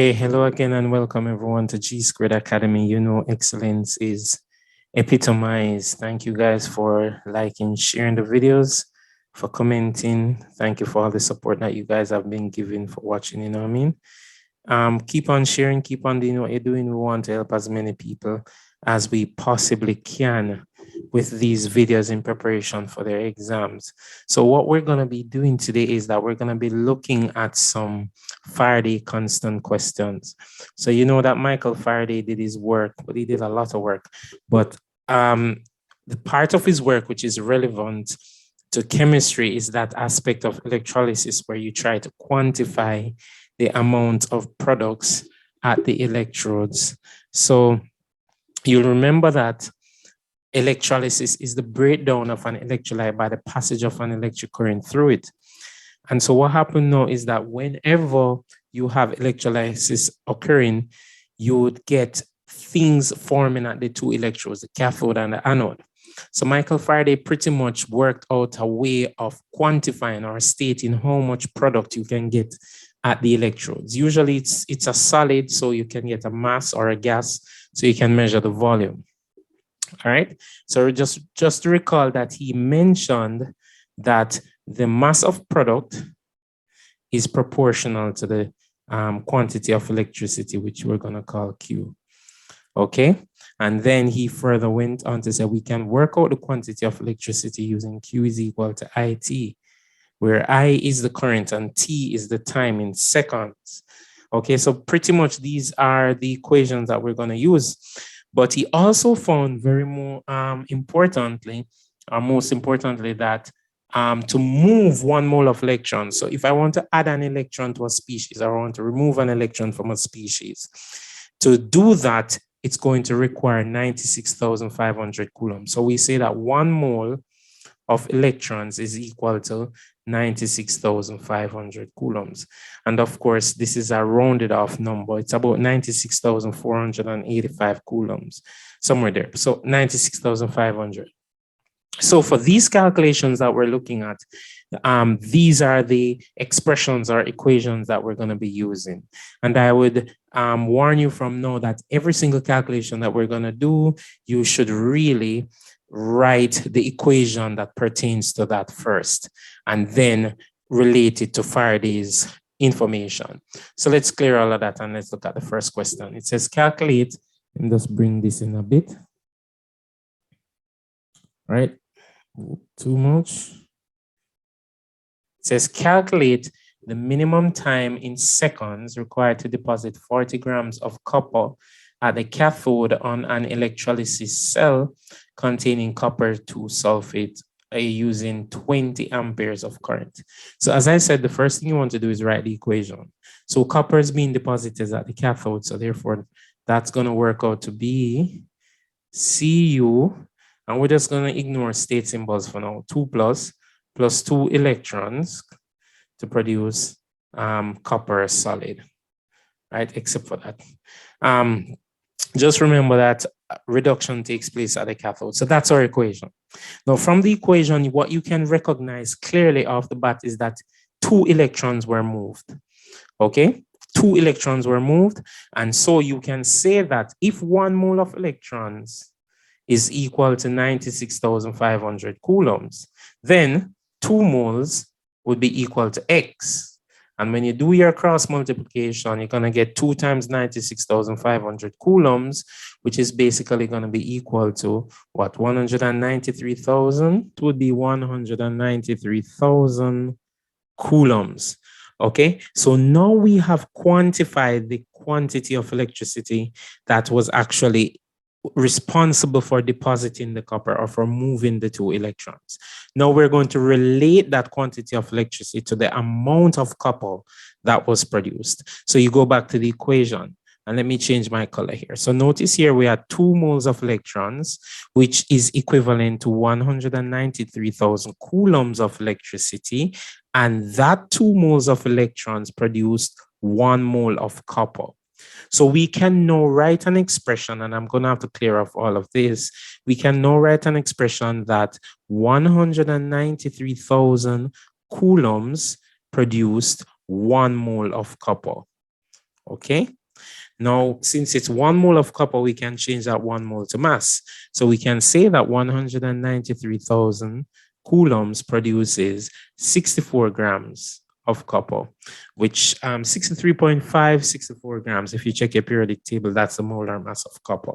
Okay, hello again and welcome everyone to G Squared Academy. You know, excellence is epitomized. Thank you guys for liking, sharing the videos, for commenting. Thank you for all the support that you guys have been giving, for watching, you know what I mean? Keep on sharing, keep on doing what you're doing. We want to help as many people as we possibly can with these videos in preparation for their exams. So what we're going to be doing today is that we're going to be looking at some Faraday constant questions. So you know that Michael Faraday did his work, but he did a lot of work. But the part of his work which is relevant to chemistry is that aspect of electrolysis where you try to quantify the amount of products at the electrodes. So you'll remember that electrolysis is the breakdown of an electrolyte by the passage of an electric current through it. And so what happened now is that whenever you have electrolysis occurring, you would get things forming at the two electrodes, the cathode and the anode. So Michael Faraday pretty much worked out a way of quantifying or stating how much product you can get at the electrodes. Usually it's a solid, so you can get a mass, or a gas, so you can measure the volume. All right, so just to recall that he mentioned that the mass of product is proportional to the quantity of electricity, which we're going to call Q. Okay, and then he further went on to say we can work out the quantity of electricity using Q is equal to IT, where I is the current and T is the time in seconds. Okay, so pretty much these are the equations that we're going to use. But he also found very most importantly, that to move 1 mole of electrons. So if I want to add an electron to a species, or I want to remove an electron from a species, to do that, it's going to require 96,500 coulombs. So we say that 1 mole of electrons is equal to 96,500 coulombs. And of course, this is a rounded off number. It's about 96,485 coulombs, somewhere there. So 96,500. So for these calculations that we're looking at, these are the expressions or equations that we're going to be using. And I would warn you from now that every single calculation that we're going to do, you should really write the equation that pertains to that first, and then relate it to Faraday's information. So let's clear all of that and let's look at the first question. It says calculate, and just bring this in a bit. All right, too much. It says calculate the minimum time in seconds required to deposit 40 grams of copper at the cathode on an electrolysis cell containing copper 2 sulfate using 20 amperes of current. So as I said, the first thing you want to do is write the equation. So copper is being deposited at the cathode, so therefore that's going to work out to be Cu, and we're just going to ignore state symbols for now, 2 plus 2 electrons to produce copper solid, right? Except for that. Just remember that reduction takes place at the cathode. So that's our equation. Now, from the equation, what you can recognize clearly off the bat is that 2 electrons were moved. Okay, 2 electrons were moved. And so you can say that if 1 mole of electrons is equal to 96,500 coulombs, then 2 moles would be equal to X. And when you do your cross multiplication, you're going to get 2 times 96,500 coulombs, which is basically going to be equal to what? 193,000. It would be 193,000 coulombs. Okay, so now we have quantified the quantity of electricity that was actually responsible for depositing the copper or for moving the 2 electrons. Now we're going to relate that quantity of electricity to the amount of copper that was produced. So you go back to the equation, and let me change my color here. So notice here we have 2 moles of electrons, which is equivalent to 193,000 coulombs of electricity. And that 2 moles of electrons produced 1 mole of copper. So we can now write an expression, and I'm going to have to clear off all of this. We can now write an expression that 193,000 coulombs produced 1 mole of copper. Okay. Now, since it's 1 mole of copper, we can change that 1 mole to mass. So we can say that 193,000 coulombs produces 64 grams of copper, which 63.5, 64 grams. If you check your periodic table, that's the molar mass of copper.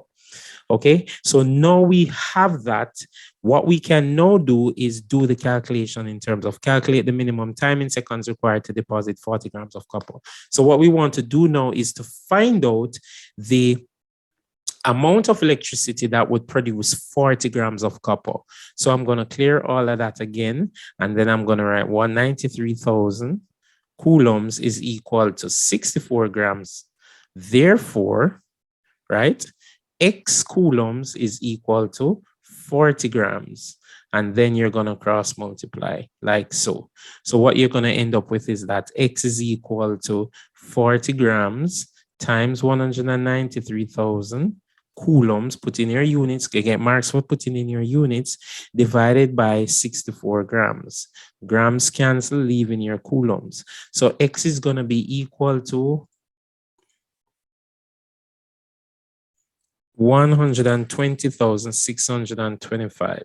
Okay, so now we have that. What we can now do is do the calculation in terms of calculate the minimum time in seconds required to deposit 40 grams of copper. So what we want to do now is to find out the amount of electricity that would produce 40 grams of copper. So I'm going to clear all of that again, and then I'm going to write 193,000 coulombs is equal to 64 grams. Therefore, right, X coulombs is equal to 40 grams. And then you're going to cross multiply like so. So what you're going to end up with is that X is equal to 40 grams times 193,000 coulombs, put in your units, get marks for putting in your units, divided by 64 grams. Grams cancel, leaving your coulombs. So X is going to be equal to 120,625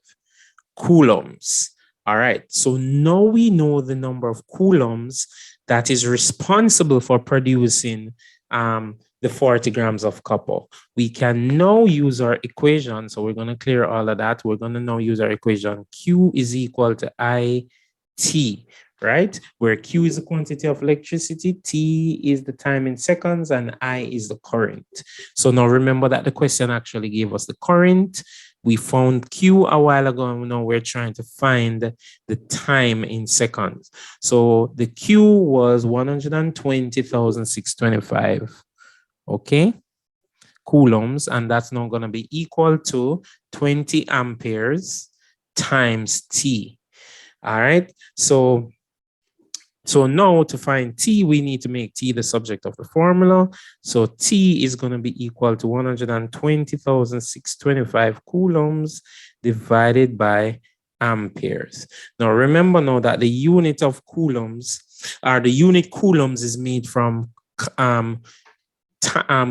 coulombs. All right, so now we know the number of coulombs that is responsible for producing the 40 grams of copper. We can now use our equation. So we're going to clear all of that. We're going to now use our equation. Q is equal to IT, right? Where Q is the quantity of electricity, T is the time in seconds, and I is the current. So now remember that the question actually gave us the current. We found Q a while ago, and now we're trying to find the time in seconds. So the Q was 120,625, okay, coulombs, and that's now going to be equal to 20 amperes times T. All right, so now to find T, we need to make T the subject of the formula. So T is going to be equal to 120,625 coulombs divided by amperes. Now remember now that the unit of coulombs, or the unit coulombs, is made from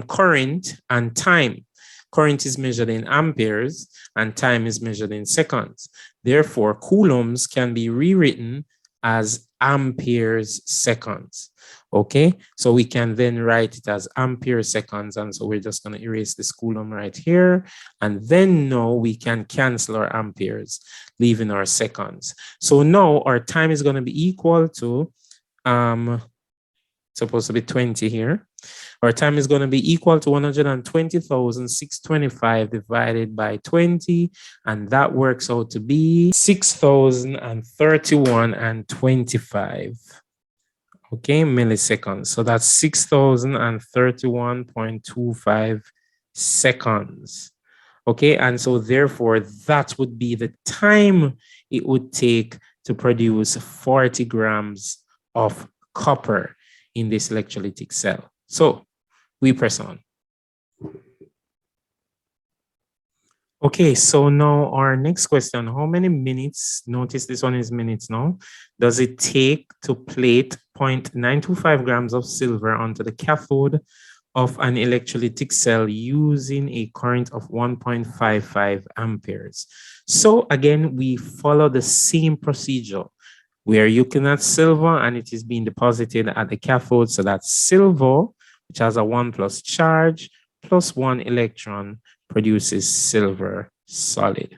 current and time. Current is measured in amperes and time is measured in seconds. Therefore, coulombs can be rewritten as amperes seconds. Okay, so we can then write it as ampere seconds, and so we're just going to erase this coulomb right here, and then now we can cancel our amperes, leaving our seconds. So now our time is going to be equal to supposed to be 20 here. Our time is going to be equal to 120,625 divided by 20, and that works out to be 6,031.25. Okay, milliseconds. So that's 6,031.25 seconds. Okay, and so therefore that would be the time it would take to produce 40 grams of copper in this electrolytic cell. So we press on. Okay, so now our next question, how many minutes, notice this one is minutes now, does it take to plate 0.925 grams of silver onto the cathode of an electrolytic cell using a current of 1.55 amperes? So again, we follow the same procedure. We are looking at silver and it is being deposited at the cathode. So that's silver, which has a 1+ charge, plus 1 electron, produces silver solid.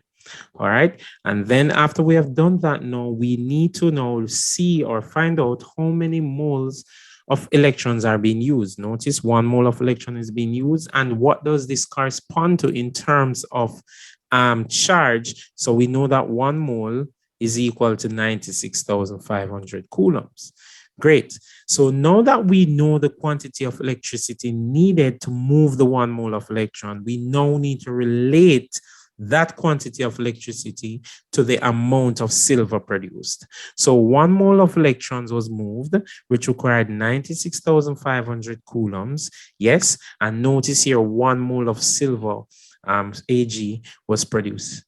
All right. And then after we have done that, now we need to now see or find out how many moles of electrons are being used. Notice 1 mole of electron is being used. And what does this correspond to in terms of charge? So we know that 1 mole is equal to 96,500 coulombs. Great. So now that we know the quantity of electricity needed to move the 1 mole of electron, we now need to relate that quantity of electricity to the amount of silver produced. So 1 mole of electrons was moved, which required 96,500 coulombs. Yes. And notice here 1 mole of silver, Ag, was produced.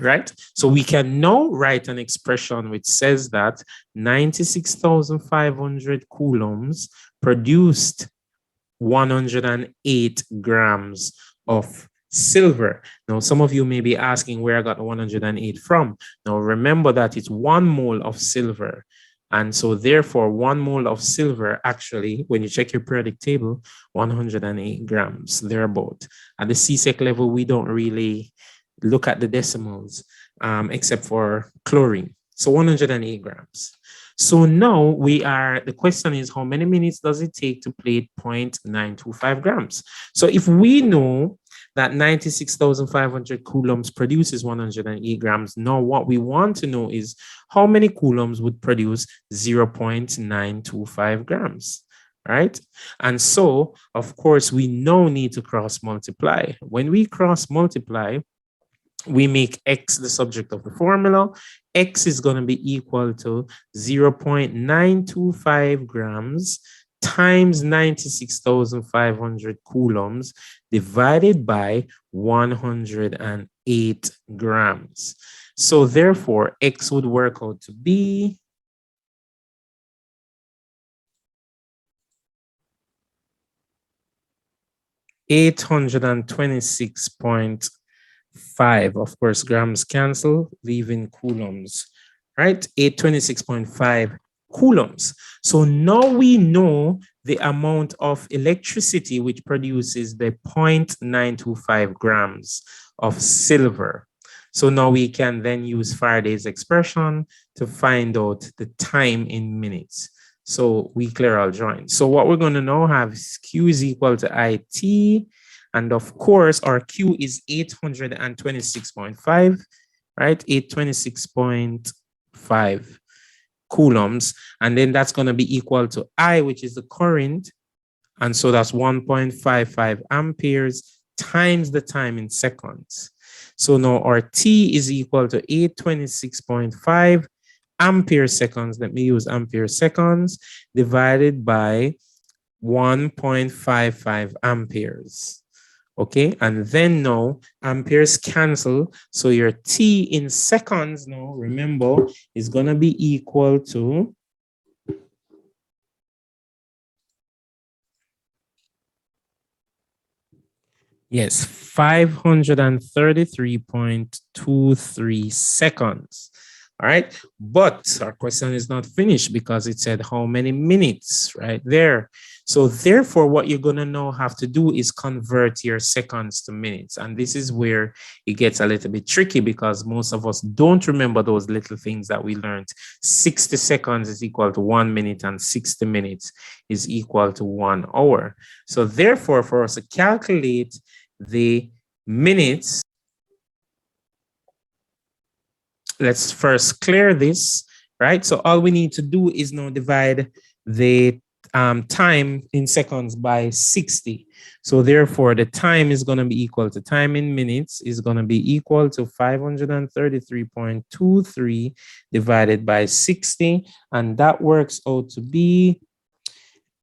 Right? So we can now write an expression which says that 96,500 coulombs produced 108 grams of silver. Now, some of you may be asking where I got the 108 from. Now, remember that it's 1 mole of silver. And so therefore, 1 mole of silver, actually, when you check your periodic table, 108 grams, thereabout. At the CSEC level, we don't really look at the decimals, except for chlorine. So 108 grams. So now the question is, how many minutes does it take to plate 0.925 grams? So if we know that 96,500 coulombs produces 108 grams, now what we want to know is how many coulombs would produce 0.925 grams, right? And so, of course, we now need to cross multiply. When we cross multiply, we make X the subject of the formula. X is going to be equal to 0.925 grams times 96,500 coulombs divided by 108 grams. So therefore, X would work out to be 826.5. Of course, grams cancel, leaving coulombs, right? 826.5 coulombs. So now we know the amount of electricity which produces the 0.925 grams of silver. So now we can then use Faraday's expression to find out the time in minutes. So we clear our joints. So what we're going to now have is Q is equal to IT. And of course, our Q is 826.5, right? 826.5 coulombs. And then that's going to be equal to I, which is the current. And so that's 1.55 amperes times the time in seconds. So now our T is equal to 826.5 ampere seconds. Let me use ampere seconds divided by 1.55 amperes. Okay, and then now amperes cancel. So your T in seconds now, remember, is going to be equal to yes, 533.23 seconds. All right, but our question is not finished because it said how many minutes right there. So therefore, what you're going to now have to do is convert your seconds to minutes. And this is where it gets a little bit tricky because most of us don't remember those little things that we learned. 60 seconds is equal to 1 minute and 60 minutes is equal to 1 hour. So therefore, for us to calculate the minutes, let's first clear this, right? So all we need to do is now divide the time in seconds by 60. So therefore, the time is going to be equal to time in minutes is going to be equal to 533.23 divided by 60. And that works out to be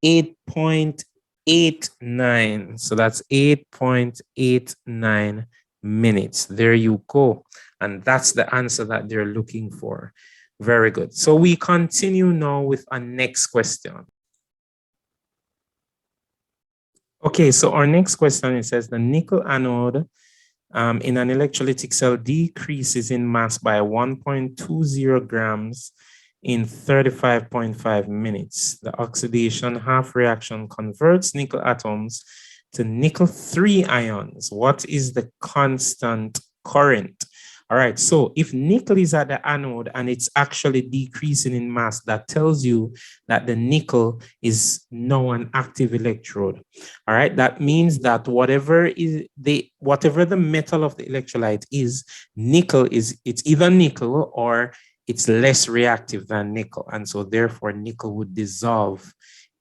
8.89. So that's 8.89 minutes. There you go. And that's the answer that they're looking for. Very good. So we continue now with our next question. Okay, so our next question, it says the nickel anode in an electrolytic cell decreases in mass by 1.20 grams in 35.5 minutes. The oxidation half reaction converts nickel atoms to nickel 3 ions. What is the constant current? All right, so if nickel is at the anode and it's actually decreasing in mass, that tells you that the nickel is now an active electrode. All right, that means that whatever the metal of the electrolyte is, nickel is, it's either nickel or it's less reactive than nickel. And so therefore nickel would dissolve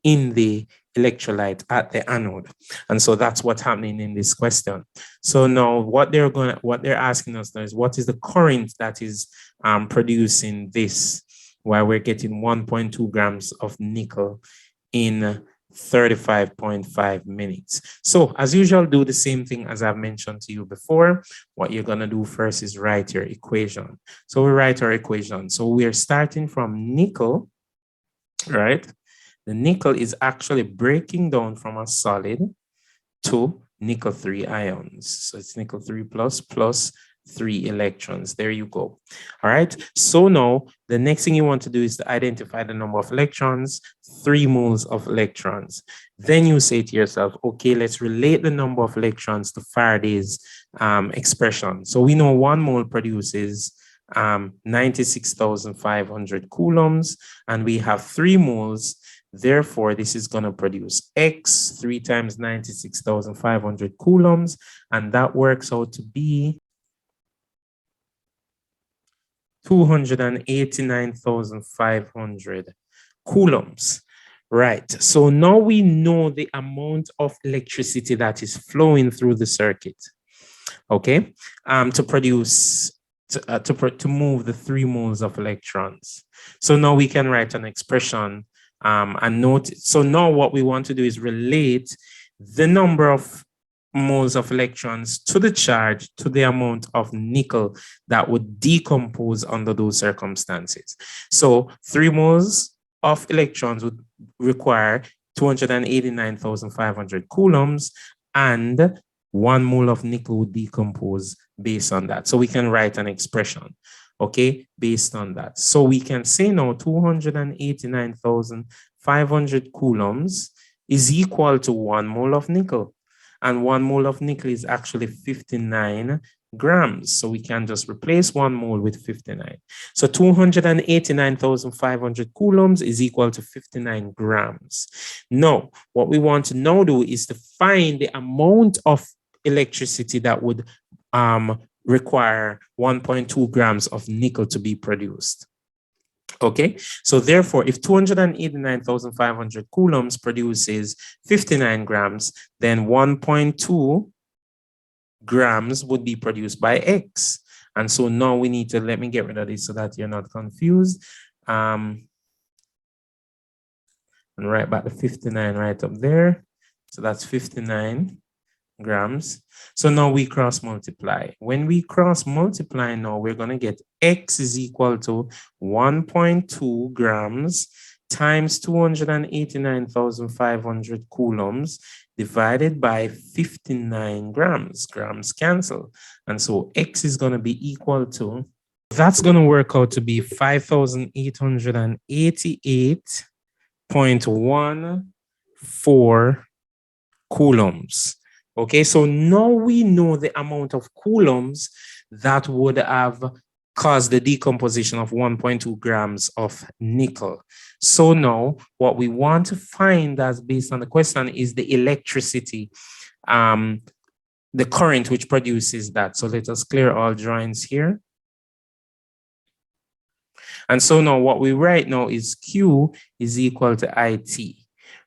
in the electrolyte at the anode. And so that's what's happening in this question. So now what they're asking us now is what is the current that is producing this while we're getting 1.2 grams of nickel in 35.5 minutes. So as usual, do the same thing as I've mentioned to you before. What you're going to do first is write your equation. So we write our equation. So we're starting from nickel, right? The nickel is actually breaking down from a solid to nickel 3 ions. So it's nickel 3 plus 3 electrons. There you go. All right. So now the next thing you want to do is to identify the number of electrons, 3 moles of electrons. Then you say to yourself, okay, let's relate the number of electrons to Faraday's expression. So we know 1 mole produces 96,500 coulombs, and we have 3 moles. Therefore, this is going to produce X 3 times 96,500 coulombs, and that works out to be 289,500 coulombs. Right. So now we know the amount of electricity that is flowing through the circuit. Okay. To produce to move the 3 moles of electrons. So now we can write an expression and note. So now what we want to do is relate the number of moles of electrons to the charge to the amount of nickel that would decompose under those circumstances. So 3 moles of electrons would require 289,500 coulombs, and 1 mole of nickel would decompose based on that. So we can write an expression, okay, based on that. So we can say now 289,500 coulombs is equal to 1 mole of nickel. And 1 mole of nickel is actually 59 grams. So we can just replace 1 mole with 59. So 289,500 coulombs is equal to 59 grams. Now, what we want to now do is to find the amount of electricity that would require 1.2 grams of nickel to be produced. Okay, so therefore, if 289,500 coulombs produces 59 grams, then 1.2 grams would be produced by X. And so now we need to, let me get rid of this so that you're not confused. And write back the 59 right up there. So that's 59 grams. So now we cross multiply. When we cross multiply now, we're going to get X is equal to 1.2 grams times 289,500 coulombs divided by 59 grams. Grams cancel. And so X is going to be equal to, that's going to work out to be 5,888.14 coulombs. Okay, so now we know the amount of coulombs that would have caused the decomposition of 1.2 grams of nickel. So now what we want to find, as based on the question, is the electricity, the current which produces that. So let us clear all drawings here. And so now what we write now is Q is equal to IT,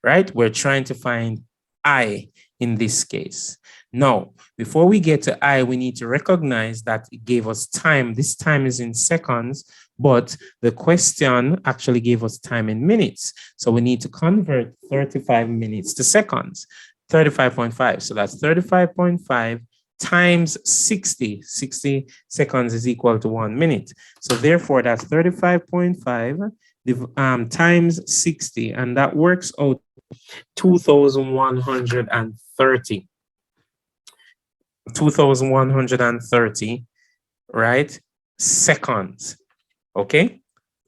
right? We're trying to find I in this case. Now, before we get to I, we need to recognize that it gave us time. This time is in seconds, but the question actually gave us time in minutes. So we need to convert 35 minutes to seconds, 35.5. So that's 35.5 times 60. 60 seconds is equal to 1 minute. So therefore, that's 35.5 times 60, and that works out 2,130. 2,130, right? Seconds. Okay?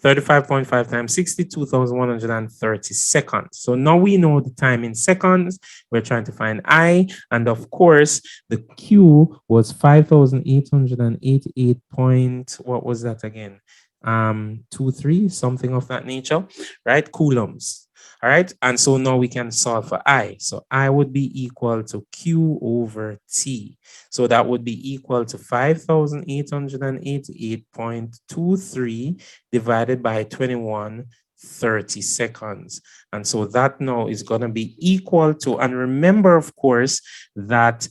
35.5 times 60, 2,130 seconds. So now we know the time in seconds. We're trying to find I. And of course, the Q was 5,888 point, what was that again? 23, something of that nature, right? Coulombs. All right. And so now we can solve for I. So I would be equal to Q over T. So that would be equal to 5,888.23 divided by 2130 seconds. And so that now is going to be equal to, and remember, of course, that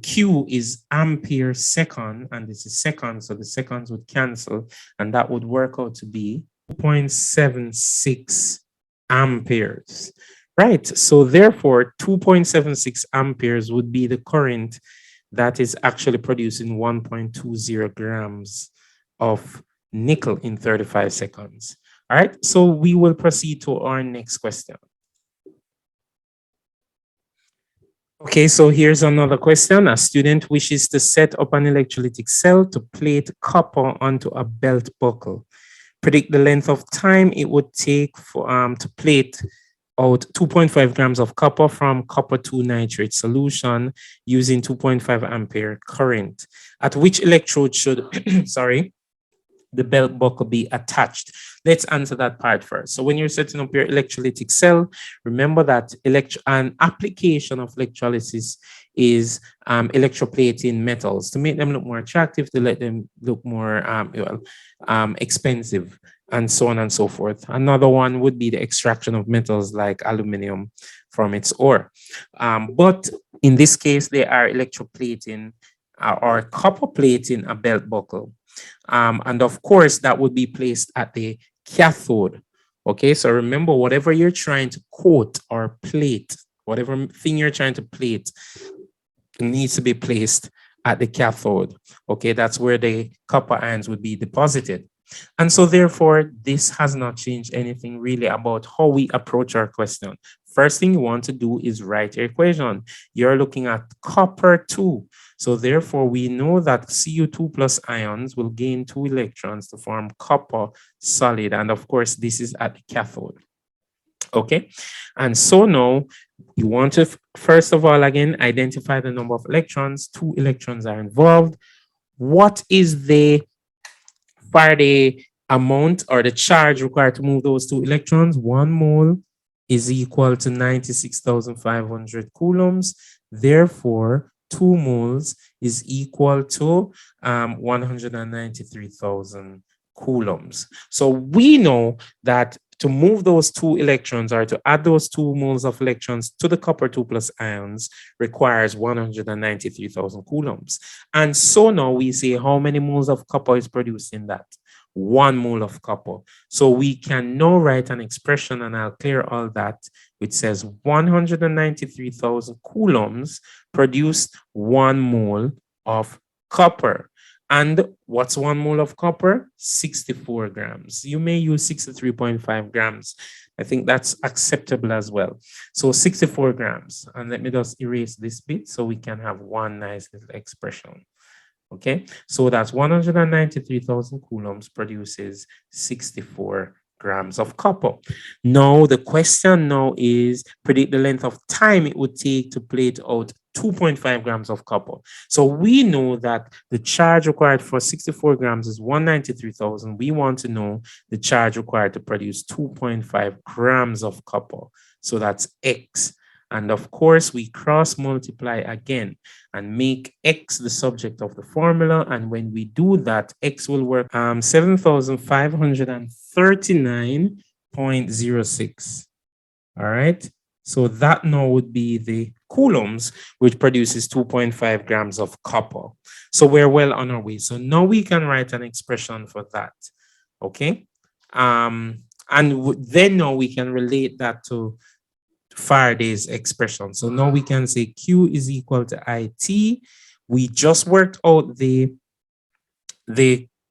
Q is ampere second, and this is second, so the seconds would cancel, and that would work out to be 2.76 amperes, right? So therefore, 2.76 amperes would be the current that is actually producing 1.20 grams of nickel in 35 seconds. All right, so we will proceed to our next question. Okay, so here's another question. A student wishes to set up an electrolytic cell to plate copper onto a belt buckle. Predict the length of time it would take for to plate out 2.5 grams of copper from copper 2 nitrate solution using 2.5 ampere current. At which electrode should, sorry, the belt buckle be attached? Let's answer that part first. So when you're setting up your electrolytic cell, remember that an application of electrolysis is electroplating metals to make them look more attractive, to let them look more expensive, and so on and so forth. Another one would be the extraction of metals like aluminum from its ore. But in this case, they are electroplating or copper plating a belt buckle. And of course, that would be placed at the cathode. Okay, so remember, whatever you're trying to coat or plate, whatever thing you're trying to plate, needs to be placed at the cathode. Okay, that's where the copper ions would be deposited. And so therefore, this has not changed anything really about how we approach our question. First thing you want to do is write your equation. You're looking at copper 2. So therefore, we know that Cu2 plus ions will gain 2 electrons to form copper solid. And of course, this is at the cathode. Okay, and so now you want to, first of all, again, identify the number of electrons. 2 electrons are involved. What is the Faraday amount or the charge required to move those 2 electrons? 1 mole is equal to 96,500 coulombs. Therefore, 2 moles is equal to 193,000 coulombs. So we know that to move those 2 electrons or to add those 2 moles of electrons to the copper 2 plus ions requires 193,000 coulombs. And so now we say how many moles of copper is produced in that? 1 mole of copper. So we can now write an expression, and I'll clear all that, which says 193,000 coulombs produced 1 mole of copper. And what's 1 mole of copper? 64 grams. You may use 63.5 grams. I think that's acceptable as well. So 64 grams. And let me just erase this bit so we can have one nice little expression. Okay, so that's 193,000 coulombs produces 64 grams of copper. Now, the question now is predict the length of time it would take to plate out 2.5 grams of copper. So we know that the charge required for 64 grams is 193,000. We want to know the charge required to produce 2.5 grams of copper. So that's X. And of course, we cross multiply again and make X the subject of the formula. And when we do that, X will work 7,539.06. All right. So that now would be the coulombs, which produces 2.5 grams of copper. So we're well on our way. So now we can write an expression for that. Okay. And then now we can relate that to Faraday's expression. So now we can say Q is equal to IT. We just worked out the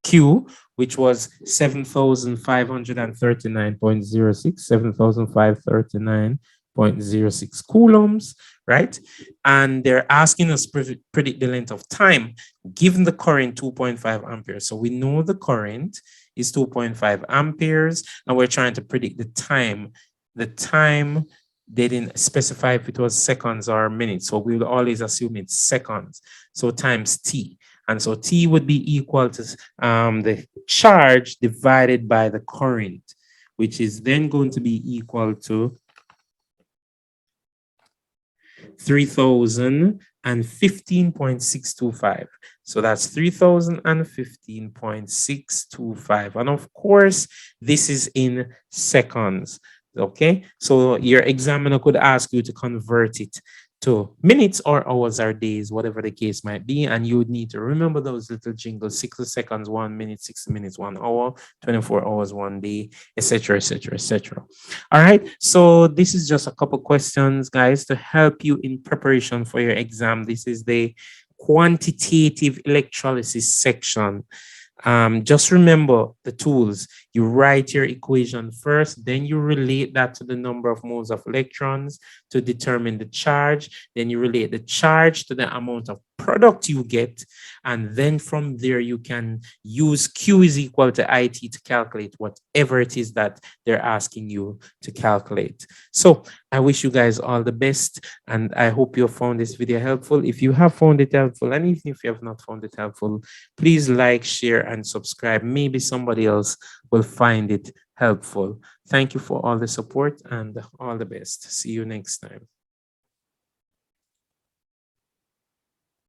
Q, which was 7,539.06, 7,539.06 coulombs, right? And they're asking us to predict the length of time given the current 2.5 amperes. So we know the current is 2.5 amperes, and we're trying to predict the time. The time, they didn't specify if it was seconds or minutes, so we will always assume it's seconds. So times T. And so T would be equal to the charge divided by the current, which is then going to be equal to 3,015.625. So that's 3,015.625. And of course, this is in seconds. Okay, so your examiner could ask you to convert it to minutes or hours or days, whatever the case might be. And you would need to remember those little jingles: 60 seconds, 1 minute, 60 minutes, 1 hour, 24 hours, 1 day, etc., etc., etc. All right, so this is just a couple questions, guys, to help you in preparation for your exam. This is the quantitative electrolysis section. Just remember the tools. You write your equation first, then you relate that to the number of moles of electrons to determine the charge. Then you relate the charge to the amount of product you get. And then from there, you can use Q is equal to IT to calculate whatever it is that they're asking you to calculate. So I wish you guys all the best. And I hope you found this video helpful. If you have found it helpful, and even if you have not found it helpful, please like, share, and subscribe. Maybe somebody else will find it helpful. Thank you for all the support and all the best. See you next time.